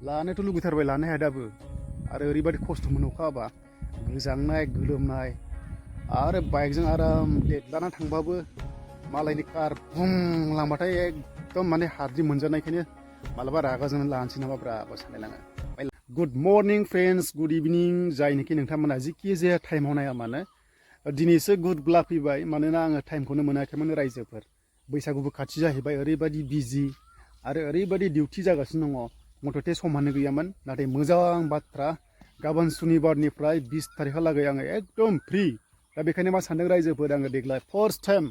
लानोथ' लुगैथारबाय लानो हाया दाबो आरो ओरैबायदि खस्थ' मोनो अखा हाबा गोजांनाय गोलोमनाय आरो बाइकजों आराम देदलाना थांबाबो मालायनि कार बुम लांबाथाय एकदम माने हाद्रि मोनजानायखायनो मालाबा रागा जोंनानै लानोसै नामाब्रा सानलायलाङो। गुड मर्निं फ्रेन्ड्स, गुड इभिनिं जायनोखि नोंथांमोना जिखि जाया टाइमाव नाया मानो दिनैसो गुड ब्ला फैबाय मानोना आङो टाइमखौनो मोनाखैमोन रायजोफोर बैसागुबो खाथि जाहैबाय ओरैबायदि बिजि आरो ओरैबायदि डिउटि जागासिनो दङ मथथे समानो गैयामोन नाथाय मोजां बाथ्रा गाबोन सुनिबारनिफ्राय 20 तारिखहालागै आङो एकदम फ्रि दा बेखायनो मा सानदों रायजोफोर आङो देग्लाय फार्स्ट टाइम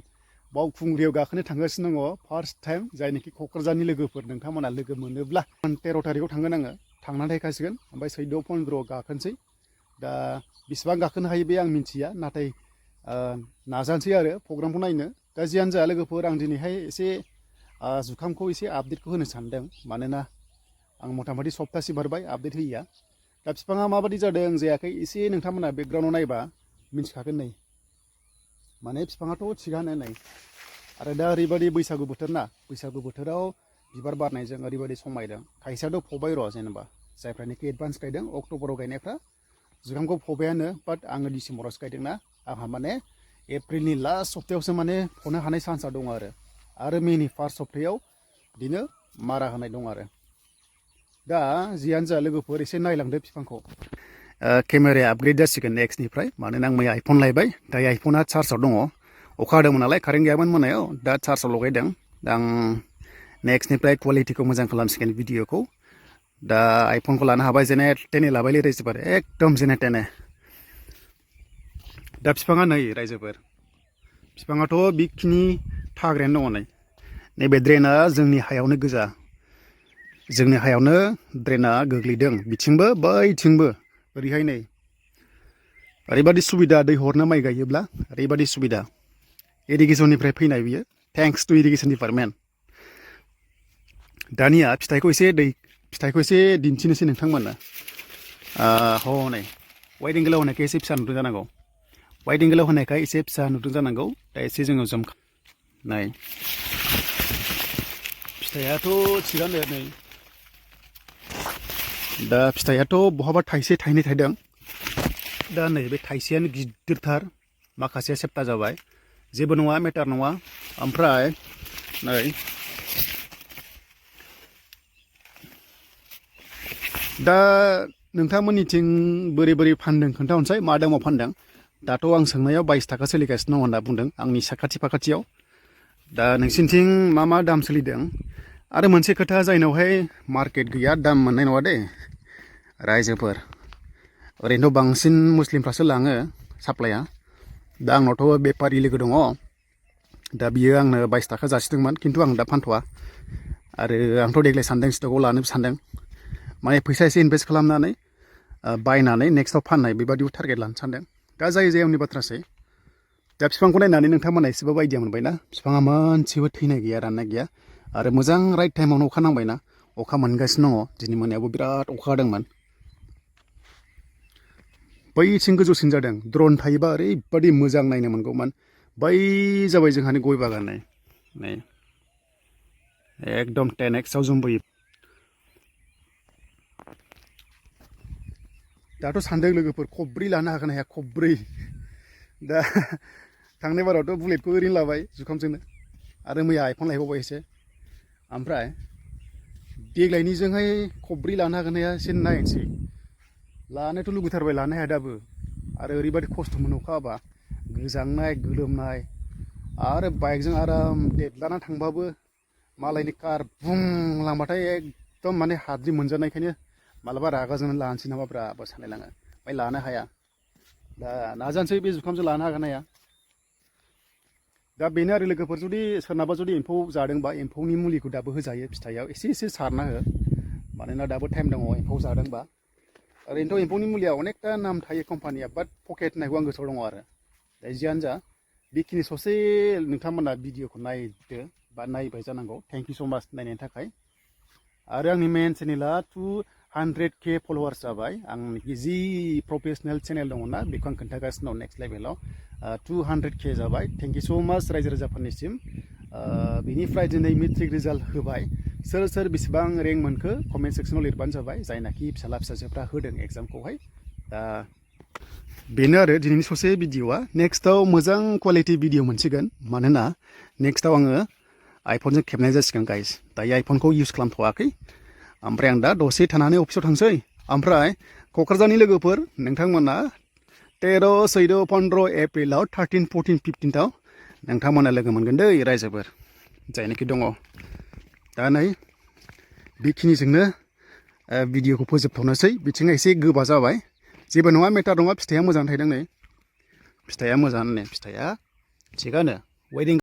बावखुंग्रियाव गाखोनो थांगासिनो दङ फार्स्ट टाइम जायनोखि क'क्राझारनि लोगोफोर नोंथांमोना लोगो मोनोब्ला 13 तारिखआव थांगोन आङो थांनानै थाहैखासिगोन ओमफ्राय 14 15 गाखोनोसै दा बेसेबां गाखोनो हायो बे आं मिन्थिया नाथाय नाजानोसै आरो प्रग्रामखौ नायनो दा जियानो जा लोगोफोर आं दिनैहाय एसे जुखामखौ एसे आपडेटखौ होनो सानदों मानोना आं मथा मथि सप्तासे बारबाय आपडेट होयिया दा बिफाङा माबायदि जादों जायाखै एसे नोंथांमोना बेकग्राउन्डआव नायबा मिन्थिखागोन नै माने बिफाङाथ' थिगानो नै आरो दा ओरैबायदि बैसागु बोथोर ना बैसागु बोथोराव बिबार बारनायजों ओरैबायदि समायदों खायसेयाथ' फबाय र' जेनेबा जायफ्रानोखि एडभान्स गायदों अक्ट'बराव गायनायफ्रा जुखामखौ फबायानो बाट आङो डिसेम्बरावसो गायदोंना आंहा माने एप्रिलनि लास्ट सप्तायावसो माने फनो हानाय चान्सआ दङ आरो मेनि फार्स्ट सप्तायाव बिदिनो मारा होनाय दं आरो दा जियानो जा लोगोफोर एसे नायलांदो बिफांखौ केमेराया आपग्रेड जासिगोन नेक्स्टनिफ्राय मानोना आं मैया आइफन लायबाय दा आइफना चार्जआव दङ अखा हादोंमोन नालाय कारेन्ट गैयामोन मोनायाव दा चार्जआव लगायदों दा आं नेक्स्टनिफ्राय क्वालिटिखौ मोजां खालामसिगोन भिडिअखौ दा आइफनखौ लानो हाबाय जेने तेने लाबायलै रायजोफोर एकदम जेने तेने दा बिफाङा नै रायजोफोर बिफाङाथ' बेखिनि थाग्रायानो दङ नै नैबे ड्रेना जोंनि हायावनो गोजा जोंनि हायावनो ड्रेना गोग्लैदों बिथिंबो बैथिंबो ओरैहाय नै ओरैबायदि सुबिदा दै हरनो माइ गायोब्ला ओरैबायदि सुबिदा इरिगेसननिफ्राय फैनाय बियो थेंक्स टु इरिगेसन डिपार्टमेन्ट दानिया फिथाइखौ एसे दिन्थिनोसै नोंथांमोननो हनै वाइट एंगेलाव होनायखाय एसे फिसा नुदों जानांगौ वाइट एंगेलाव होनायखाय एसे फिसा नुदों जानांगौ दा एसे जोङो जुम नाय फिथाइयाथ' थिगानो नै दा फिथाइयाथ' बहाबा थाइसे थाइनै थाइदों दा नै बे थाइसेयानो गिदिरथार माखासेया सेप्ता जाबाय जेबो नङा मेटार नङा ओमफ्राय नै दा नोंथांमोननिथिं बोरै बोरै फानदों खोन्थाहरनोसै मा दामाव फानदों दाथ' आं सोंनायाव 22 थाखा सोलिगासिनो दं होनना बुंदों आंनि साखाथि फाखाथियाव दा नोंसिनिथिं मा दाम सोलिदों आरो मोनसे खोथा जायनावहाय मार्केट गैया दाम मोननाय नङा दे रायजोफोर ओरैनोथ' बांसिन मुस्लिमफ्रासो लाङो साप्लाइआ दा आंनावथ' बेपारि लोगो दङ दा बियो आंनो 22 थाखा जासिदोंमोन खिन्थु आं दा फानथ'वा आरो आंथ' देग्लाय सानदों स्टकआव लानो सानदों माने फैसा एसे इनभेस्ट खालामनानै बायनानै नेक्स्टआव फाननाय बेबादिबो टारगेट लानो सानदों दा जाय उननि बाथ्रासै दा बिफांखौ नायनानै नोंथांमोना एसेबाबो आइडिया मोनबायना बिफाङा मोनसेबो थैनाय गैया राननाय गैया आरो मोजां राइट टाइमावनो अखा नांबायना अखा मोनगासिनो दङ दिनै मोनायावबो बिराद अखा हादोंमोन बैथिं गोजौसिन जादों ड्रन थायोबा ओरैबादि मोजां नायनो मोनगौमोन बै जाबाय जोंहानि गय बागान नै एकदम 10xआव जोंबोयो दाथ' सानदों लोगोफोर खब्रै लानो हागोन हाया खब्रै दा थांनाय बारावथ' बुलेटखौ ओरैनो लाबाय जुखामजोंनो आरो मैया आइफन लायबावबाय एसे ओमफ्राय देग्लायनिजोंहाय खब्रै लानो हागोन हाया एसे नायनोसै लानोथ' लुगैथारबाय लानो हाया दाबो आरो ओरैबायदि खस्थ' मोनो अखा हाबा गोजांनाय गोलोमनाय आरो बाइकजों आराम देदलाना थांबाबो मालायनि कार बुम लांबाथाय एकदम माने हाद्रि मोनजानायखायनो मालाबा रागा जोंनानै लानोसै नामाब्रा सानलायलाङो ओमफ्राय लानो हाया दा नाजानोसै बे जुखामजों लानो हागोन हाया दा बेनो आरो लोगोफोर जुदि सोरनाबा जुदि एम्फौ जादोंबा एम्फौनि मुलिखौ दाबो होजायो फिथाइयाव एसे सारना हो मानोना दाबो टाइम दङ एम्फौ जादोंबा ओरैनोथ' एम्फौनि मुलिया अनेकथा नाम थायो कम्पानिया बाट पकेट होननायखौ आं गोसोआव दङ आरो दा जियानो जा बेखिनि ससे नोंथांमोना भिडिअखौ नायदो बा नायबाय जानांगौ थेंक इउ स' माच नायनायनि थाखाय आरो आंनि मेन चेनेला 200K फलोवार्स जाबाय आंनि जि प्रफेसनेल चेनेल दङ ना बेखौ आं खोन्थागासिनो दं नेक्स्ट लेभेलाव 200K जाबाय थेंक इउ स' माच रायजो राजाफोरनिसिम बिनिफ्राय दिनै मेट्रिक रिजाल्ट होबाय सोर सोर बेसेबां रेंक मोनखो कमेन्ट सेक्सनाव लिरबानो जाबाय जायनाखि फिसाला फिसाजोफ्रा होदों एग्जामखौहाय दा बेनो आरो दिनैनि ससे भिडिअआ नेक्स्टआव मोजां कुवालिटि भिडिअ मोनसिगोन मानोना नेक्स्टआव आङो आइफनजों खेबनाय जासिगोन गाइस दायो आइफनखौ इउज खालामथ'वाखै ओमफ्राय आं दा दसे थानानै अफिसाव थांसै ओमफ्राय क'क्राझारनि लोगोफोर नोंथांमोना 13, 14, 15 एप्रिलाव 13, 14, 15आव नोंथांमोना लोगो मोनगोन दै रायजोफोर जायनाखि दङ दा नै बेखिनिजोंनो भिडिअखौ फोजोबथ'नोसै बिथिङा एसे गोबा जाबाय जेबो नङा मेटार नङा फिथाइया मोजां थायदों नै फिथाइया मोजां नै फिथाइया थिगानो वेडिं